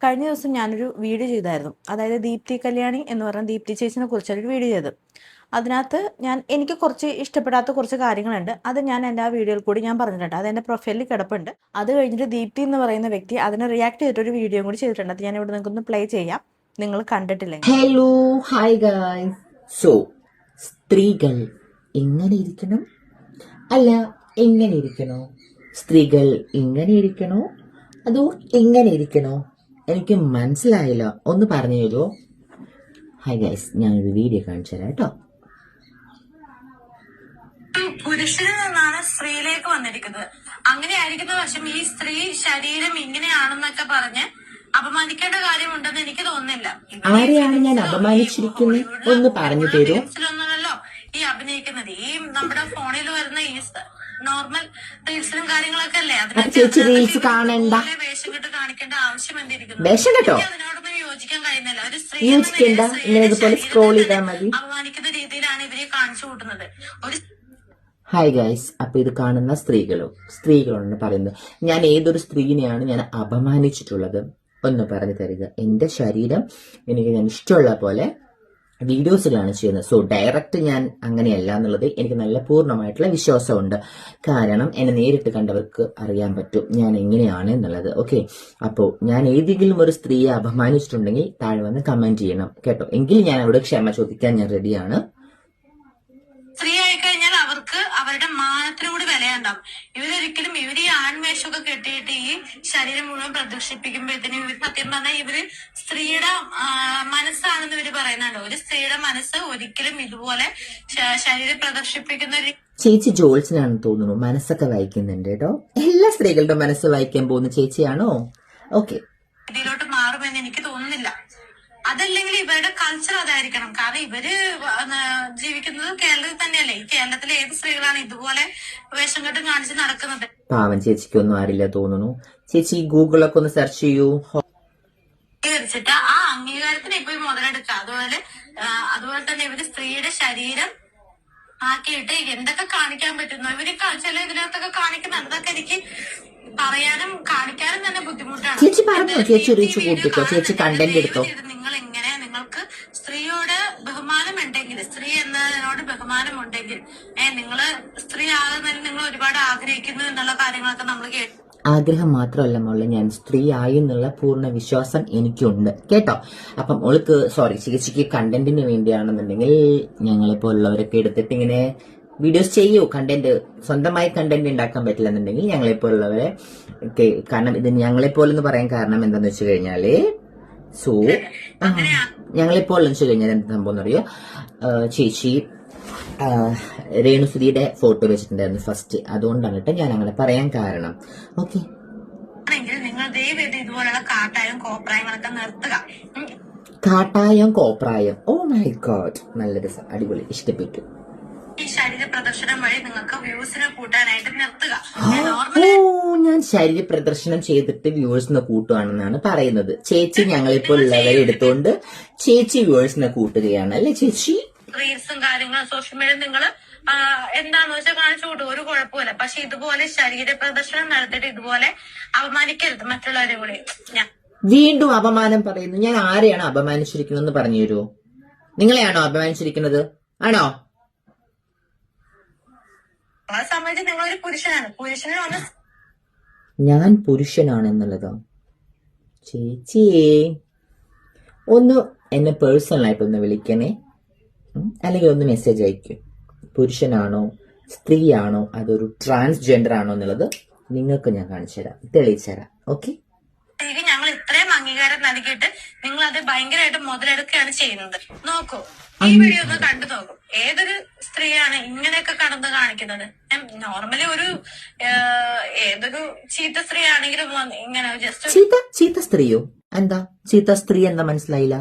കഴിഞ്ഞ ദിവസം ഞാനൊരു വീഡിയോ ചെയ്തായിരുന്നു. അതായത് ദീപ്തി കല്യാണി എന്ന് പറഞ്ഞ ദീപ്തി ചേച്ചിനെ കുറിച്ചൊരു വീഡിയോ ചെയ്ത്. അതിനകത്ത് എനിക്ക് കുറച്ച് ഇഷ്ടപ്പെടാത്ത കുറച്ച് കാര്യങ്ങളുണ്ട്. അത് ഞാൻ എൻ്റെ ആ വീഡിയോയിൽ കൂടി ഞാൻ പറഞ്ഞിട്ടുണ്ട്. അത് എൻ്റെ പ്രൊഫൈലിൽ കിടപ്പുണ്ട്. അത് കഴിഞ്ഞിട്ട് ദീപ്തി എന്ന് പറയുന്ന വ്യക്തി അതിനെ റിയാക്ട് ചെയ്തിട്ടൊരു വീഡിയോ കൂടി ചെയ്തിട്ടുണ്ട്. അത് ഞാൻ ഇവിടെ നിങ്ങൾക്കൊന്ന് പ്ലേ ചെയ്യാം, നിങ്ങൾ കണ്ടിട്ടില്ലെങ്കിൽ. Hello, hi guys. സോ സ്ത്രീകൾ എങ്ങനെ ഇരിക്കണം? അല്ല, എങ്ങനെ ഇരിക്കണോ? സ്ത്രീകൾ ഇങ്ങനെ ഇരിക്കണോ അതോ എങ്ങനെ ഇരിക്കണോ? എനിക്ക് മനസ്സിലായില്ല, ഒന്ന് പറഞ്ഞു തരുമോ? ഹായ് ഗൈസ്, ഞാനൊരു വീഡിയോ കാണിച്ചു തരാം കേട്ടോ. പുരുഷനിൽ നിന്നാണ് സ്ത്രീയിലേക്ക് വന്നിരിക്കുന്നത്. അങ്ങനെ ആയിരിക്കുന്ന പക്ഷം ഈ സ്ത്രീ ശരീരം ഇങ്ങനെയാണെന്നൊക്കെ പറഞ്ഞ് അപമാനിക്കേണ്ട കാര്യമുണ്ടെന്ന് എനിക്ക് തോന്നുന്നില്ല. ആരെയാണ് ഞാൻ അപമാനിച്ചിരിക്കുന്നത് ഒന്ന് പറഞ്ഞു തരൂ. ഒന്നുമല്ലോ ഈ അഭിനയിക്കുന്നത്, ഈ നമ്മുടെ ഫോണിൽ വരുന്ന ഈ നോർമൽ റീൽസിലും കാര്യങ്ങളൊക്കെ അല്ലേ, ചേച്ചി റീൽസ് കാണണ്ട, വേഷം കെട്ട് കാണിക്കേണ്ട ആവശ്യം എന്തിരിക്കുന്നു? വേഷം കേട്ടോ അതിനോടൊന്നും യോജിക്കാൻ കഴിയുന്നില്ല. ഒരു സ്ത്രീ ഇങ്ങനെ സ്ക്രോൾ ചെയ്താൽ മതി. അപമാനിക്കുന്ന രീതിയിലാണ് ഇവരെ കാണിച്ചു കൂട്ടുന്നത്. ഒരു ഹായ് ഗൈസ്, അപ്പൊ ഇത് കാണുന്ന സ്ത്രീകളാണ് പറയുന്നത്. ഞാൻ ഏതൊരു സ്ത്രീനെയാണ് ഞാൻ അപമാനിച്ചിട്ടുള്ളത് ഒന്ന് പറഞ്ഞു തരിക. എന്റെ ശരീരം ഞാൻ ഇഷ്ടമുള്ള പോലെ വീഡിയോസിലാണ് ചെയ്യുന്നത്. സോ ഡയറക്റ്റ് ഞാൻ അങ്ങനെയല്ല എന്നുള്ളത് എനിക്ക് നല്ല പൂർണ്ണമായിട്ടുള്ള വിശ്വാസമുണ്ട്. കാരണം എന്നെ നേരിട്ട് കണ്ടവർക്ക് അറിയാൻ പറ്റും ഞാൻ എങ്ങനെയാണ് എന്നുള്ളത്. ഓക്കെ, അപ്പോൾ ഞാൻ ഏതെങ്കിലും ഒരു സ്ത്രീയെ അപമാനിച്ചിട്ടുണ്ടെങ്കിൽ താഴെ വന്ന് കമന്റ് ചെയ്യണം കേട്ടോ. എങ്കിൽ ഞാൻ അവിടെ ക്ഷമ ചോദിക്കാൻ ഞാൻ റെഡിയാണ്. സ്ത്രീ ആയിക്കഴിഞ്ഞാൽ അവർക്ക് അവരുടെ മാനത്തിനും കൂടി വിലയുണ്ടാവും. ഇവരൊരിക്കലും ഈ ആൺവേഷമൊക്കെ കെട്ടിയിട്ട് ഈ ശരീരം മുഴുവൻ പ്രദർശിപ്പിക്കുമ്പോഴത്തേനും ഇവർ സത്യം പറഞ്ഞാൽ ഇവര് സ്ത്രീയുടെ മനസ്സാണെന്ന് ഇവര് പറയുന്നുണ്ട്. ഒരു സ്ത്രീയുടെ മനസ്സ് ഒരിക്കലും ഇതുപോലെ ശരീരം പ്രദർശിപ്പിക്കുന്ന ഒരു ചേച്ചി ജോൾസിനാണെന്ന് തോന്നുന്നു മനസ്സൊക്കെ വായിക്കുന്നുണ്ട് കേട്ടോ. എല്ലാ സ്ത്രീകളുടെ മനസ്സ് വായിക്കാൻ പോകുന്ന ചേച്ചിയാണോ? ഓക്കെ, ഇതിലോട്ട് മാറുമെന്ന് എനിക്ക് തോന്നുന്നില്ല. അതല്ലെങ്കിൽ ഇവരുടെ കൾച്ചർ അതായിരിക്കണം. കാരണം ഇവര് ജീവിക്കുന്നത് കേരളത്തിൽ തന്നെയല്ലേ. ഈ കേരളത്തിലെ ഏത് സ്ത്രീകളാണ് ഇതുപോലെ വേഷം കെട്ടും കാണിച്ച് നടക്കുന്നത്? പാവം ചേച്ചിക്കൊന്നും അറിയില്ല തോന്നുന്നു. ചേച്ചി ഗൂഗിളൊക്കെ ഒന്ന് സെർച്ച് ചെയ്യൂ. തീർച്ചയായിട്ടും ആ അംഗീകാരത്തിന് ഇപ്പൊ മുതലെടുക്കുക. അതുപോലെ തന്നെ ഇവര് സ്ത്രീയുടെ ശരീരം ആക്കിയിട്ട് എന്തൊക്കെ കാണിക്കാൻ പറ്റുന്നു ഇവര് ചില ഇതിനകത്തൊക്കെ കാണിക്കുന്ന എന്തൊക്കെ എനിക്ക് പറയാനും കാണിക്കാനും തന്നെ ബുദ്ധിമുട്ടാണ്. ചേച്ചി പറഞ്ഞു, ചേച്ചി റീച്ച് കൂട്ടിക്കോ, ചേച്ചി കണ്ടന്റ് എടുത്തോ. നിങ്ങൾ എങ്ങനെ നിങ്ങൾക്ക് സ്ത്രീയോട് ബഹുമാനം ഉണ്ടെങ്കിൽ, സ്ത്രീ എന്നതിനോട് ബഹുമാനം ഉണ്ടെങ്കിൽ നിങ്ങള് സ്ത്രീ ആകുന്നതിന് നിങ്ങൾ ഒരുപാട് ആഗ്രഹിക്കുന്നു എന്നുള്ള കാര്യങ്ങളൊക്കെ നമ്മൾ കേട്ടു. ആഗ്രഹം മാത്രമല്ല മോളെ, ഞാൻ സ്ത്രീ ആയി എന്നുള്ള പൂർണ്ണ വിശ്വാസം എനിക്കുണ്ട് കേട്ടോ. അപ്പം ചേച്ചിക്ക് കണ്ടന്റിന് വേണ്ടിയാണെന്നുണ്ടെങ്കിൽ ഞങ്ങളെപ്പോലുള്ളവരൊക്കെ എടുത്തിട്ട് ഇങ്ങനെ വീഡിയോസ് ചെയ്യൂ. കണ്ടന്റ് സ്വന്തമായി കണ്ടന്റ് ഉണ്ടാക്കാൻ പറ്റില്ല എന്നുണ്ടെങ്കിൽ ഞങ്ങളെപ്പോലുള്ളവരെ കാരണം ഇത് ഞങ്ങളെപ്പോലെന്ന് പറയാൻ കാരണം എന്താന്ന് വെച്ച് കഴിഞ്ഞാല് ഞങ്ങളെപ്പോലെന്ന് വെച്ച് കഴിഞ്ഞാൽ എന്താ സംഭവം എന്നറിയോ? ചേച്ചി രേണുസുതിയുടെ ഫോട്ടോ വെച്ചിട്ടുണ്ടായിരുന്നു ഫസ്റ്റ്, അതുകൊണ്ടാണ് കേട്ടോ ഞാൻ അങ്ങനെ പറയാൻ കാരണം. ഓക്കെ, നിങ്ങൾ ദയവേത് ഇതുപോലുള്ള കാട്ടായം കോപ്രായങ്ങളൊക്കെ നിർത്തുക. കാട്ടായം കോപ്രായം, ഓ മൈ ഗോഡ്, നല്ല രസം, അടിപൊളി, ഇഷ്ടപ്പെട്ടു. ഈ ശരീര പ്രദർശനം വഴി നിങ്ങൾക്ക് വ്യൂസിനെ കൂട്ടാനായിട്ട് നിർത്തുക. ഞാൻ ശരീര പ്രദർശനം ചെയ്തിട്ട് വ്യൂവേഴ്സിനെ കൂട്ടുകയാണെന്നാണ് പറയുന്നത്. ചേച്ചി ഞങ്ങളിപ്പോൾ ഉള്ളവരെ എടുത്തുകൊണ്ട് ചേച്ചി വ്യൂവേഴ്സിനെ കൂട്ടുകയാണ് അല്ലെ ചേച്ചി? റീൽസും കാര്യങ്ങളും സോഷ്യൽ മീഡിയ നിങ്ങൾ എന്താന്ന് വെച്ചാൽ കാണിച്ചു കൂട്ടും, ഒരു കുഴപ്പമില്ല. പക്ഷെ ഇതുപോലെ ശരീര പ്രദർശനം നടത്തിയിട്ട് ഇതുപോലെ അപമാനിക്കരുത് മറ്റുള്ളവരെ കൂടി. വീണ്ടും അപമാനം പറയുന്നു. ഞാൻ ആരെയാണ് അപമാനിച്ചിരിക്കുന്നതെന്ന് പറഞ്ഞു തരുമോ? നിങ്ങളെയാണോ അപമാനിച്ചിരിക്കുന്നത്? ആണോ? ആ സമയത്ത് നിങ്ങളൊരു പുരുഷനാണ്. പുരുഷന് വന്ന് ഞാൻ പുരുഷനാണെന്നുള്ളതോ? ചേച്ചിയെ ഒന്ന് എന്നെ പേഴ്സണലായിട്ടൊന്ന് വിളിക്കണേ, അല്ലെങ്കിൽ ഒന്ന് മെസ്സേജ് അയക്കും. പുരുഷനാണോ സ്ത്രീയാണോ അതൊരു ട്രാൻസ്ജെൻഡർ ആണോ എന്നുള്ളത് നിങ്ങൾക്ക് ഞാൻ കാണിച്ചു തരാം, തെളിയിച്ചു തരാം. ഓക്കെ, ഞങ്ങൾ ഇത്രയും അംഗീകാരം നൽകിയിട്ട് നിങ്ങൾ അത് ഭയങ്കരമായിട്ട് മുതലെടുക്കുകയാണ് ചെയ്യുന്നത്. നോക്കൂ, ഈ വീഡിയോ ഒന്ന് കണ്ടു നോക്കും. ഏതൊരു സ്ത്രീയാണ് ഇങ്ങനെയൊക്കെ കടന്ന് കാണിക്കുന്നത്? നോർമലി ഏതൊരു ചീത്ത സ്ത്രീ ആണെങ്കിലും ഇങ്ങനെ ജസ്റ്റ് ചീത്ത സ്ത്രീയോ? എന്താ ചീത്ത സ്ത്രീ എന്താ മനസ്സിലായില്ല?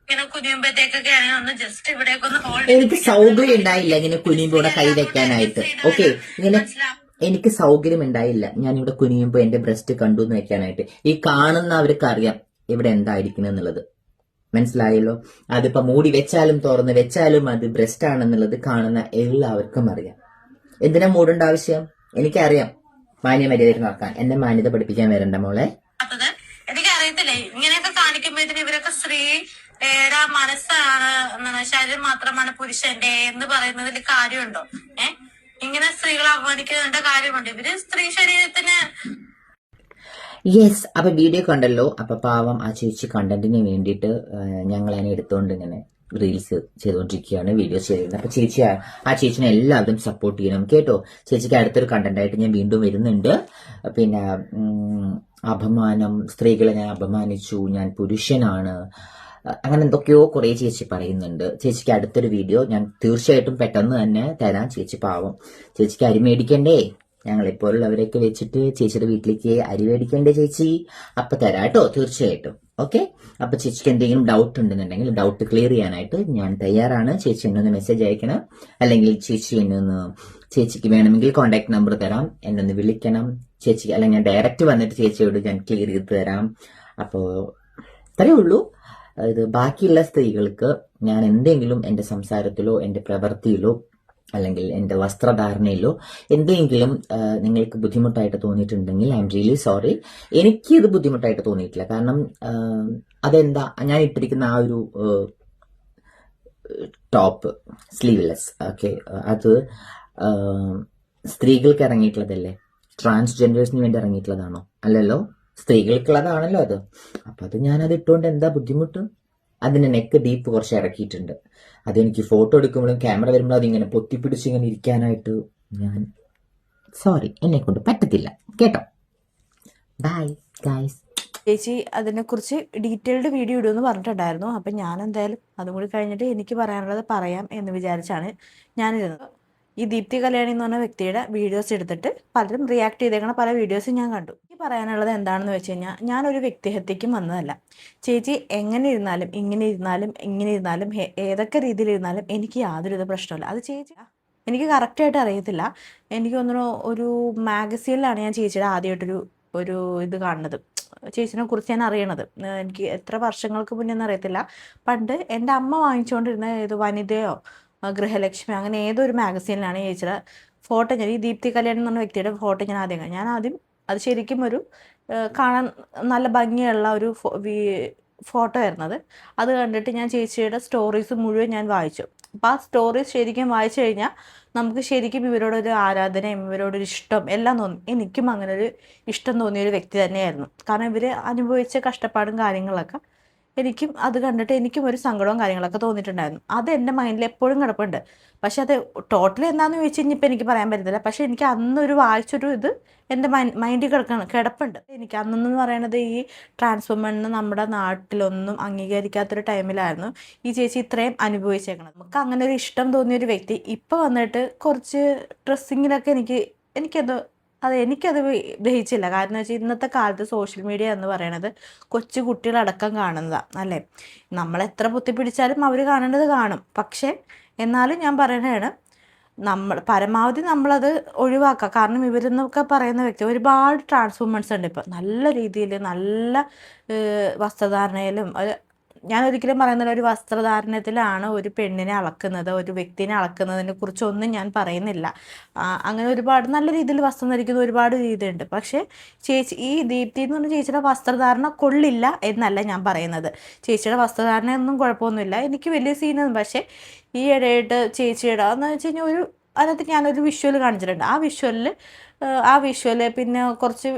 ഇങ്ങനെ കുനിയുമ്പോഴത്തേക്കൊക്കെ ആണെങ്കിൽ ഒന്ന് ജസ്റ്റ് ഇവിടേക്ക് ഒന്ന് ഹോൾഡ്. എനിക്ക് സൗകര്യം ഉണ്ടായില്ല ഇങ്ങനെ കുനിയുമ്പോൾ കൈ വെക്കാനായിട്ട്. ഓക്കെ, ഇങ്ങനെ എനിക്ക് സൗകര്യം ഉണ്ടായില്ല ഞാൻ ഇവിടെ കുനിയുമ്പോ എന്റെ ബ്രസ്റ്റ് കണ്ടു എന്ന് വെക്കാനായിട്ട്. ഈ കാണുന്നവർക്ക് അറിയാം ഇവിടെ എന്തായിരിക്കണം എന്നുള്ളത്, മനസ്സിലായല്ലോ? അതിപ്പോ മൂടി വെച്ചാലും തുറന്ന് വെച്ചാലും അത് ബ്രസ്റ്റ് ആണെന്നുള്ളത് കാണുന്ന എല്ലാവർക്കും അറിയാം. എന്തിനാ മൂടേണ്ട ആവശ്യം? എനിക്കറിയാം മാന്യ മര്യാദ നടക്കാൻ. എന്നെ മാന്യത പഠിപ്പിക്കാൻ വരണ്ട മോളെ. എനിക്ക് അറിയത്തില്ലേ ഇങ്ങനെയൊക്കെ കാണിക്കുമ്പോഴത്തേന് ഇവരൊക്കെ സ്ത്രീയുടെ മനസ്സാണ്, എന്താണ് ശരീരം മാത്രമാണ് പുരുഷന്റെ എന്ന് പറയുന്നതിൽ കാര്യമുണ്ടോ? ഇങ്ങനെ സ്ത്രീകളെ അപമാനിക്കുന്നതിന്റെ കാര്യമുണ്ട്? ഇവര് സ്ത്രീ ശരീരത്തിന് യെസ്. അപ്പൊ വീഡിയോ കണ്ടല്ലോ. അപ്പൊ പാവം ആ ചേച്ചി കണ്ടന്റിന് വേണ്ടിയിട്ട് ഞങ്ങൾ അതിനെ എടുത്തുകൊണ്ട് ഇങ്ങനെ റീൽസ് ചെയ്തുകൊണ്ടിരിക്കുകയാണ്, വീഡിയോസ് ചെയ്യുന്നത്. അപ്പൊ ആ ചേച്ചിനെ എല്ലാവരും സപ്പോർട്ട് ചെയ്യണം കേട്ടോ. ചേച്ചിക്ക് അടുത്തൊരു കണ്ടന്റ് ആയിട്ട് ഞാൻ വീണ്ടും വരുന്നുണ്ട്. പിന്നെ അപമാനം, സ്ത്രീകളെ ഞാൻ അപമാനിച്ചു, ഞാൻ പുരുഷനാണ്, അങ്ങനെ എന്തൊക്കെയോ കുറെ ചേച്ചി പറയുന്നുണ്ട്. ചേച്ചിക്ക് അടുത്തൊരു വീഡിയോ ഞാൻ തീർച്ചയായിട്ടും പെട്ടെന്ന് തന്നെ തരാം. ചേച്ചി പാവം, ചേച്ചിക്ക് അരി മേടിക്കണ്ടേ? ഞങ്ങളെപ്പോലുള്ളവരെയൊക്കെ വെച്ചിട്ട് ചേച്ചിയുടെ വീട്ടിലേക്ക് അരി മേടിക്കണ്ടേ ചേച്ചി? അപ്പൊ തരാട്ടോ തീർച്ചയായിട്ടും. ഓക്കെ. അപ്പൊ ചേച്ചിക്ക് എന്തെങ്കിലും ഡൗട്ട് ഉണ്ടെന്നുണ്ടെങ്കിൽ ഡൗട്ട് ക്ലിയർ ചെയ്യാനായിട്ട് ഞാൻ തയ്യാറാണ്. ചേച്ചി എന്നൊന്ന് മെസ്സേജ് അയക്കണം, അല്ലെങ്കിൽ ചേച്ചിക്ക് വേണമെങ്കിൽ കോൺടാക്ട് നമ്പർ തരാം, എന്നൊന്ന് വിളിക്കണം ചേച്ചിക്ക്, അല്ലെങ്കിൽ ഞാൻ ഡയറക്റ്റ് വന്നിട്ട് ചേച്ചിയോട് ഞാൻ ക്ലിയർ ചെയ്ത് തരാം. അപ്പോൾ അത്രയേ ഉള്ളൂ. ഇത് ബാക്കിയുള്ള സ്ത്രീകൾക്ക് ഞാൻ എന്തെങ്കിലും എൻ്റെ സംസാരത്തിലോ എൻ്റെ പ്രവൃത്തിയിലോ അല്ലെങ്കിൽ എൻ്റെ വസ്ത്രധാരണയിലോ എന്തെങ്കിലും നിങ്ങൾക്ക് ബുദ്ധിമുട്ടായിട്ട് തോന്നിയിട്ടുണ്ടെങ്കിൽ ഐ എം റിയലി സോറി. എനിക്ക് ഇത് ബുദ്ധിമുട്ടായിട്ട് തോന്നിയിട്ടില്ല. കാരണം അതെന്താ, ഞാൻ ഇട്ടിരിക്കുന്ന ആ ഒരു ടോപ്പ് സ്ലീവ്ലെസ്, ഓക്കെ, അത് സ്ത്രീകൾക്ക് ഇറങ്ങിയിട്ടുള്ളതല്ലേ? ട്രാൻസ്ജെൻഡേഴ്സിന് വേണ്ടി ഇറങ്ങിയിട്ടുള്ളതാണോ? അല്ലല്ലോ, സ്ത്രീകൾക്കുള്ളതാണല്ലോ അത്. അപ്പൊ അത് ഞാനത് ഇട്ടുകൊണ്ട് എന്താ ബുദ്ധിമുട്ട്? അതിന്റെ നെക്ക് ഡീപ്പ് കുറച്ച് ഇറക്കിയിട്ടുണ്ട്. അതെനിക്ക് ഫോട്ടോ എടുക്കുമ്പോഴും ക്യാമറ വരുമ്പോഴും അതിങ്ങനെ പൊത്തിപ്പിടിച്ച് ഇങ്ങനെ ഇരിക്കാനായിട്ട് ഞാൻ സോറി, എന്നെ കൊണ്ട് പറ്റത്തില്ല കേട്ടോ. Bye guys. ചേച്ചി അതിനെക്കുറിച്ച് ഡീറ്റെയിൽഡ് വീഡിയോ ഇടുമെന്ന് പറഞ്ഞിട്ടുണ്ടായിരുന്നു. അപ്പം ഞാൻ എന്തായാലും അതും കൂടി കഴിഞ്ഞിട്ട് എനിക്ക് പറയാനുള്ളത് പറയാം എന്ന് വിചാരിച്ചാണ് ഞാനിരുന്നത്. ഈ ദീപ്തി കല്യാണി എന്ന് പറഞ്ഞ വ്യക്തിയുടെ വീഡിയോസ് എടുത്തിട്ട് പലരും റിയാക്ട് ചെയ്തേക്കണ പല വീഡിയോസും ഞാൻ കണ്ടു. എനിക്ക് പറയാനുള്ളത് എന്താണെന്ന് വെച്ച് കഴിഞ്ഞാൽ, ഞാനൊരു വ്യക്തിഹത്യക്കും വന്നതല്ല. ചേച്ചി എങ്ങനെ ഇരുന്നാലും ഇങ്ങനെ ഇരുന്നാലും ഏതൊക്കെ രീതിയിൽ ഇരുന്നാലും എനിക്ക് യാതൊരുവിധ പ്രശ്നമില്ല. അത് ചേച്ചി എനിക്ക് കറക്റ്റായിട്ട് അറിയത്തില്ല. എനിക്ക് തോന്നുന്നു ഒരു മാഗസീനിലാണ് ഞാൻ ചേച്ചിയുടെ ആദ്യമായിട്ടൊരു ഇത് കാണുന്നത്. ചേച്ചിനെ കുറിച്ച് ഞാൻ അറിയണത് എനിക്ക് എത്ര വർഷങ്ങൾക്ക് മുന്നേ ഒന്നും അറിയത്തില്ല. പണ്ട് എൻ്റെ അമ്മ വാങ്ങിച്ചുകൊണ്ടിരുന്ന ഏത് വനിതയോ ഗൃഹലക്ഷ്മി അങ്ങനെ ഏതൊരു മാഗസീനിലാണ് ചേച്ചിയുടെ ഫോട്ടോ, ഞാൻ ഈ ദീപ്തി കല്യാണി എന്ന് പറഞ്ഞ വ്യക്തിയുടെ ഫോട്ടോ ഞാൻ ആദ്യം അത് ശരിക്കും ഒരു കാണാൻ നല്ല ഭംഗിയുള്ള ഒരു ഫോട്ടോ ആയിരുന്നത്. അത് കണ്ടിട്ട് ഞാൻ ചേച്ചിയുടെ സ്റ്റോറീസ് മുഴുവൻ ഞാൻ വായിച്ചു. അപ്പോൾ ആ സ്റ്റോറീസ് ശരിക്കും വായിച്ചു കഴിഞ്ഞാൽ നമുക്ക് ശരിക്കും ഇവരോടൊരു ആരാധനയും ഇവരോടൊരു ഇഷ്ടം എല്ലാം തോന്നും. എനിക്കും അങ്ങനെ ഒരു ഇഷ്ടം തോന്നിയൊരു വ്യക്തി തന്നെയായിരുന്നു. കാരണം ഇവർ അനുഭവിച്ച കഷ്ടപ്പാടും കാര്യങ്ങളൊക്കെ എനിക്കും അത് കണ്ടിട്ട് എനിക്കും ഒരു സങ്കടവും കാര്യങ്ങളൊക്കെ തോന്നിയിട്ടുണ്ടായിരുന്നു. അത് എൻ്റെ മൈൻഡിൽ എപ്പോഴും കിടപ്പുണ്ട്. പക്ഷെ അത് ടോട്ടലി എന്താണെന്ന് ചോദിച്ചു കഴിഞ്ഞാൽ ഇപ്പം എനിക്ക് പറയാൻ പറ്റത്തില്ല. പക്ഷെ എനിക്ക് അന്നൊരു വായിച്ചൊരു ഇത് എൻ്റെ മൈൻഡിൽ കിടപ്പുണ്ട്. എനിക്ക് അന്നെന്ന് പറയണത് ഈ ട്രാൻസ്ഫോമറിന് നമ്മുടെ നാട്ടിലൊന്നും അംഗീകരിക്കാത്തൊരു ടൈമിലായിരുന്നു ഈ ചേച്ചി ഇത്രയും അനുഭവിച്ചേക്കണത്. നമുക്ക് അങ്ങനെ ഒരു ഇഷ്ടം തോന്നിയൊരു വ്യക്തി ഇപ്പം വന്നിട്ട് കുറച്ച് ഡ്രസ്സിങ്ങിലൊക്കെ എനിക്കത് ദഹിച്ചില്ല. കാരണം വെച്ചാൽ ഇന്നത്തെ കാലത്ത് സോഷ്യൽ മീഡിയ എന്ന് പറയണത് കൊച്ചു കുട്ടികളടക്കം കാണുന്നതാണ് അല്ലേ? നമ്മളെത്ര പൊത്തിപ്പിടിച്ചാലും അവർ കാണേണ്ടത് കാണും. പക്ഷേ എന്നാലും ഞാൻ പറയണതാണ്, പരമാവധി നമ്മളത് ഒഴിവാക്കുക. കാരണം ഇവരെന്നൊക്കെ പറയുന്ന വ്യക്തി ഒരുപാട് ട്രാൻസ്ഫോർമേഴ്സ് ഉണ്ട് ഇപ്പം. നല്ല രീതിയിൽ നല്ല വസ്ത്രധാരണയിലും ഞാൻ ഒരിക്കലും പറയുന്നില്ല ഒരു വസ്ത്രധാരണത്തിലാണ് ഒരു പെണ്ണിനെ അളക്കുന്നത്, ഒരു വ്യക്തിനെ അളക്കുന്നതിനെ കുറിച്ചൊന്നും ഞാൻ പറയുന്നില്ല. അങ്ങനെ ഒരുപാട് നല്ല രീതിയിൽ വസ്ത്രം ധരിക്കുന്ന ഒരുപാട് രീതിയുണ്ട്. പക്ഷേ ചേച്ചി ഈ ദീപ്തി എന്ന് പറഞ്ഞ ചേച്ചിയുടെ വസ്ത്രധാരണ കൊള്ളില്ല എന്നല്ല ഞാൻ പറയുന്നത്. ചേച്ചിയുടെ വസ്ത്രധാരണയൊന്നും കുഴപ്പമൊന്നുമില്ല, എനിക്ക് വലിയ സീനൊന്നും. പക്ഷേ ഈ ഇടയായിട്ട് ചേച്ചിയുടെ എന്ന് വെച്ച് കഴിഞ്ഞാൽ അതിനകത്ത് ഞാനൊരു വിഷ്വൽ കാണിച്ചിട്ടുണ്ട്. ആ വിഷ്വല് പിന്നെ കുറച്ച്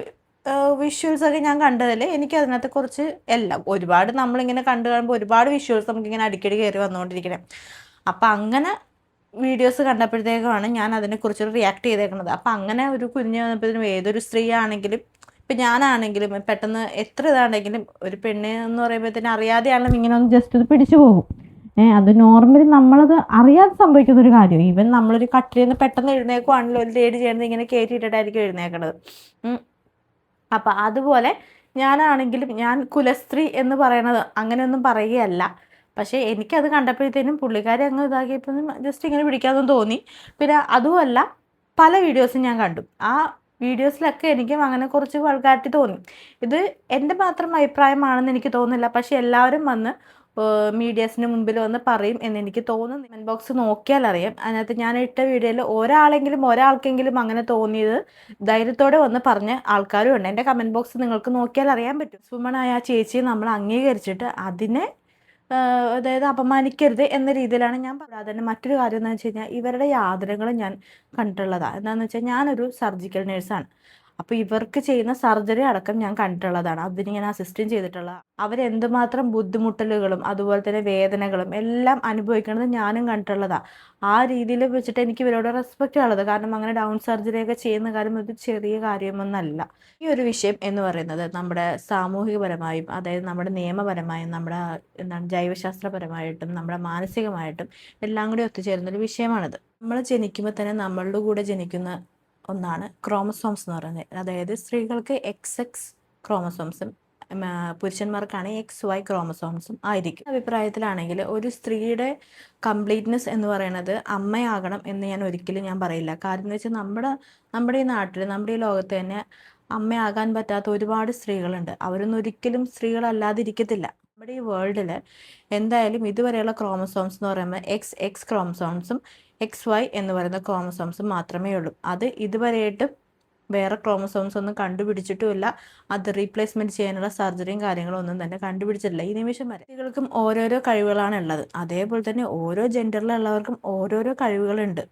വിഷ്വൽസൊക്കെ ഞാൻ കണ്ടതിൽ എനിക്ക് അതിനകത്ത് കുറച്ച് എല്ലാം ഒരുപാട് നമ്മളിങ്ങനെ കാണുമ്പോൾ ഒരുപാട് വിഷ്വൽസ് നമുക്കിങ്ങനെ അടിക്കടി കയറി വന്നുകൊണ്ടിരിക്കണേ. അപ്പം അങ്ങനെ വീഡിയോസ് കണ്ടപ്പോഴത്തേക്കാണ് ഞാൻ അതിനെക്കുറിച്ച് റിയാക്ട് ചെയ്തേക്കുന്നത്. അപ്പം അങ്ങനെ ഒരു കുഞ്ഞ് വന്നപ്പോഴത്തേനും ഏതൊരു സ്ത്രീ ആണെങ്കിലും ഇപ്പം ഞാനാണെങ്കിലും പെട്ടെന്ന് എത്ര ഇതാണെങ്കിലും ഒരു പെണ്ണ് എന്ന് പറയുമ്പോഴത്തേനും അറിയാതെയാണെങ്കിലും ഇങ്ങനെ ഒന്ന് ജസ്റ്റ് ഇത് പിടിച്ചു പോകും. അത് നോർമലി നമ്മളത് അറിയാതെ സംഭവിക്കുന്നൊരു കാര്യം. ഈവൻ നമ്മളൊരു കട്ടിലിൽ നിന്ന് പെട്ടെന്ന് എഴുന്നേക്കുവാണെങ്കിലും ഒരു ലേഡി ചെയ്യുന്നത് ഇങ്ങനെ കയറ്റിയിട്ടിട്ടായിരിക്കും എഴുന്നേക്കണത്. അപ്പം അതുപോലെ ഞാനാണെങ്കിലും ഞാൻ കുലസ്ത്രീ എന്ന് പറയണത് അങ്ങനെയൊന്നും പറയുകയല്ല. പക്ഷേ എനിക്കത് കണ്ടപ്പോഴത്തേനും പുള്ളിക്കാരി അങ്ങ് ഇതാക്കിയപ്പോൾ ജസ്റ്റ് ഇങ്ങനെ പിടിക്കാമെന്ന് തോന്നി. പിന്നെ അതുമല്ല പല വീഡിയോസും ഞാൻ കണ്ടു. ആ വീഡിയോസിലൊക്കെ എനിക്കും അങ്ങനെ കുറച്ച് വൾഗാരിറ്റി തോന്നി. ഇത് എൻ്റെ മാത്രം അഭിപ്രായമാണെന്ന് എനിക്ക് തോന്നുന്നില്ല. പക്ഷേ എല്ലാവരും വന്ന് മീഡിയാസിന് മുമ്പിൽ വന്ന് പറയും എന്ന് എനിക്ക് തോന്നുന്നു. കമൻറ്റ് ബോക്സ് നോക്കിയാൽ അറിയാം. അതിനകത്ത് ഞാൻ ഇട്ട വീഡിയോയിൽ ഒരാൾക്കെങ്കിലും അങ്ങനെ തോന്നിയത് ധൈര്യത്തോടെ വന്ന് പറഞ്ഞ ആൾക്കാരും ഉണ്ട്. എൻ്റെ കമൻറ്റ് ബോക്സ് നിങ്ങൾക്ക് നോക്കിയാൽ അറിയാൻ പറ്റും. വുമണായ ആ ചേച്ചിയെ നമ്മൾ അംഗീകരിച്ചിട്ട് അതിനെ അതായത് അപമാനിക്കരുത് എന്ന രീതിയിലാണ് ഞാൻ പറയാതെ തന്നെ. മറ്റൊരു കാര്യം എന്താണെന്ന് വെച്ച് കഴിഞ്ഞാൽ ഇവരുടെ യാതനകൾ ഞാൻ കണ്ടിട്ടുള്ളതാണ്. എന്താണെന്ന് വെച്ചാൽ ഞാനൊരു സർജിക്കൽ നേഴ്സാണ്. അപ്പോൾ ഇവർക്ക് ചെയ്യുന്ന സർജറി അടക്കം ഞാൻ കണ്ടിട്ടുള്ളതാണ്. അതിന് ഞാൻ അസിസ്റ്റും ചെയ്തിട്ടുള്ള. അവരെന്തുമാത്രം ബുദ്ധിമുട്ടലുകളും അതുപോലെ തന്നെ വേദനകളും എല്ലാം അനുഭവിക്കുന്നത് ഞാനും കണ്ടിട്ടുള്ളതാണ്. ആ രീതിയിൽ വെച്ചിട്ട് എനിക്ക് ഇവരോട് റെസ്പെക്റ്റ് ഉള്ളത്. കാരണം അങ്ങനെ ഡൗൺ സർജറിയൊക്കെ ചെയ്യുന്ന കാര്യം ഒരു ചെറിയ കാര്യമൊന്നല്ല. ഈ ഒരു വിഷയം എന്ന് പറയുന്നത് നമ്മുടെ സാമൂഹികപരമായും അതായത് നമ്മുടെ നിയമപരമായും നമ്മുടെ ജൈവശാസ്ത്രപരമായിട്ടും നമ്മുടെ മാനസികമായിട്ടും എല്ലാം കൂടി ഒത്തുചേരുന്നൊരു വിഷയമാണിത്. നമ്മൾ ജനിക്കുമ്പോൾ തന്നെ നമ്മളുടെ കൂടെ ജനിക്കുന്ന ഒന്നാണ് ക്രോമസോംസ് എന്ന് പറയുന്നത്. അതായത് സ്ത്രീകൾക്ക് XX ക്രോമസോംസും പുരുഷന്മാർക്കാണ് XY ക്രോമസോംസും ആയിരിക്കും. അഭിപ്രായത്തിലാണെങ്കിൽ ഒരു സ്ത്രീയുടെ കംപ്ലീറ്റ്നെസ് എന്ന് പറയുന്നത് അമ്മയാകണം എന്ന് ഞാൻ പറയില്ല. കാരണം എന്ന് വെച്ചാൽ നമ്മുടെ ഈ നാട്ടിൽ നമ്മുടെ ഈ ലോകത്ത് തന്നെ അമ്മയാകാൻ പറ്റാത്ത ഒരുപാട് സ്ത്രീകളുണ്ട്. അവരൊന്നും ഒരിക്കലും സ്ത്രീകളല്ലാതിരിക്കത്തില്ല. നമ്മുടെ ഈ വേൾഡിൽ എന്തായാലും ഇതുവരെയുള്ള ക്രോമസോംസ് എന്ന് പറയുമ്പോൾ XX ക്രോമസോംസും XY എന്ന് പറയുന്ന ക്രോമസോംസും മാത്രമേ ഉള്ളൂ. അത് ഇതുവരെയായിട്ടും വേറെ ക്രോമസോംസ് ഒന്നും കണ്ടുപിടിച്ചിട്ടുമില്ല. അത് റീപ്ലേസ്മെൻറ്റ് ചെയ്യാനുള്ള സർജറിയും കാര്യങ്ങളും ഒന്നും തന്നെ കണ്ടുപിടിച്ചിട്ടില്ല ഈ നിമിഷം വരെ. സ്ത്രീകൾക്കും ഓരോരോ കഴിവുകളാണ് ഉള്ളത്. അതേപോലെ തന്നെ ഓരോ ജെൻഡറിലുള്ളവർക്കും ഓരോരോ കഴിവുകളുണ്ട്.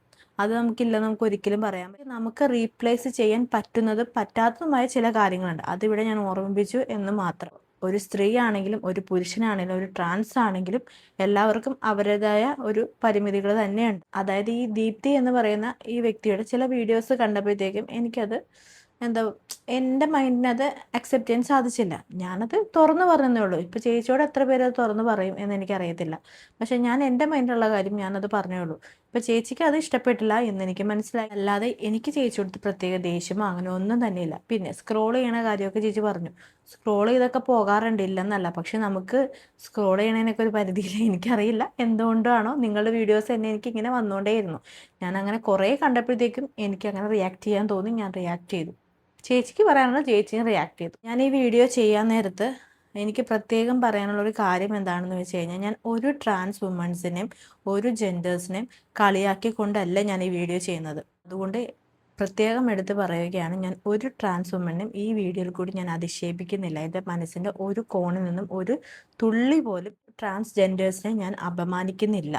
അത് നമുക്ക് ഒരിക്കലും പറയാൻ പറ്റില്ല. നമുക്ക് റീപ്ലേസ് ചെയ്യാൻ പറ്റാത്തതുമായ ചില കാര്യങ്ങളുണ്ട്. അതിവിടെ ഞാൻ ഓർമ്മിപ്പിച്ചു എന്ന് മാത്രം. ഒരു സ്ത്രീ ആണെങ്കിലും ഒരു പുരുഷനാണെങ്കിലും ഒരു ട്രാൻസ് ആണെങ്കിലും എല്ലാവർക്കും അവരുടേതായ ഒരു പരിമിതികൾ തന്നെയുണ്ട്. അതായത് ഈ ദീപ്തി എന്ന് പറയുന്ന ഈ വ്യക്തിയുടെ ചില വീഡിയോസ് കണ്ടപ്പോഴത്തേക്കും എനിക്കത് എൻ്റെ മൈൻഡിനത് അക്സെപ്റ്റ് ചെയ്യാൻ സാധിച്ചില്ല. ഞാനത് തുറന്നു പറഞ്ഞതേ ഉള്ളൂ. ഇപ്പോൾ ചേച്ചിയോട് എത്ര പേര് അത് തുറന്നു പറയും എന്ന് എനിക്കറിയത്തില്ല. പക്ഷെ ഞാൻ എൻ്റെ മൈൻഡിലുള്ള കാര്യം ഞാനത് പറഞ്ഞേ ഉള്ളൂ. ഇപ്പോൾ ചേച്ചിക്ക് അത് ഇഷ്ടപ്പെട്ടില്ല എന്ന് എനിക്ക് മനസ്സിലായി. അല്ലാതെ എനിക്ക് ചേച്ചിയോട് പ്രത്യേക ദേഷ്യമോ അങ്ങനെ ഒന്നും തന്നെയില്ല. പിന്നെ സ്ക്രോൾ ചെയ്യണ കാര്യമൊക്കെ ചേച്ചി പറഞ്ഞു. സ്ക്രോൾ ചെയ്തൊക്കെ പോകാറുണ്ട്, ഇല്ലെന്നല്ല. പക്ഷെ നമുക്ക് സ്ക്രോൾ ചെയ്യണതിനൊക്കെ ഒരു പരിധിയില്ല. എനിക്കറിയില്ല എന്തുകൊണ്ടാണോ നിങ്ങളുടെ വീഡിയോസ് തന്നെ എനിക്ക് ഇങ്ങനെ വന്നുകൊണ്ടേയിരുന്നു. ഞാൻ അങ്ങനെ കുറേ കണ്ടപ്പോഴത്തേക്കും എനിക്ക് അങ്ങനെ റിയാക്ട് ചെയ്യാൻ തോന്നി. ഞാൻ റിയാക്ട് ചെയ്തു. ചേച്ചിക്ക് പറയാനുള്ള ചേച്ചിയും റിയാക്ട് ചെയ്തു. ഞാൻ ഈ വീഡിയോ ചെയ്യാൻ നേരത്ത് എനിക്ക് പ്രത്യേകം പറയാനുള്ളൊരു കാര്യം എന്താണെന്ന് വെച്ച് കഴിഞ്ഞാൽ ഞാൻ ഒരു ട്രാൻസ് വുമൻസിനെയും ഒരു ജെൻഡേഴ്സിനെയും കളിയാക്കിക്കൊണ്ടല്ല ഞാൻ ഈ വീഡിയോ ചെയ്യുന്നത്. അതുകൊണ്ട് പ്രത്യേകം എടുത്ത് പറയുകയാണ്, ഞാൻ ഒരു ട്രാൻസ് വുമനെയും ഈ വീഡിയോയിൽ കൂടി ഞാൻ അധിക്ഷേപിക്കുന്നില്ല. എൻ്റെ മനസ്സിൻ്റെ ഒരു കോണിൽ നിന്നും ഒരു തുള്ളി പോലും ട്രാൻസ്ജെൻഡേഴ്സിനെ ഞാൻ അപമാനിക്കുന്നില്ല.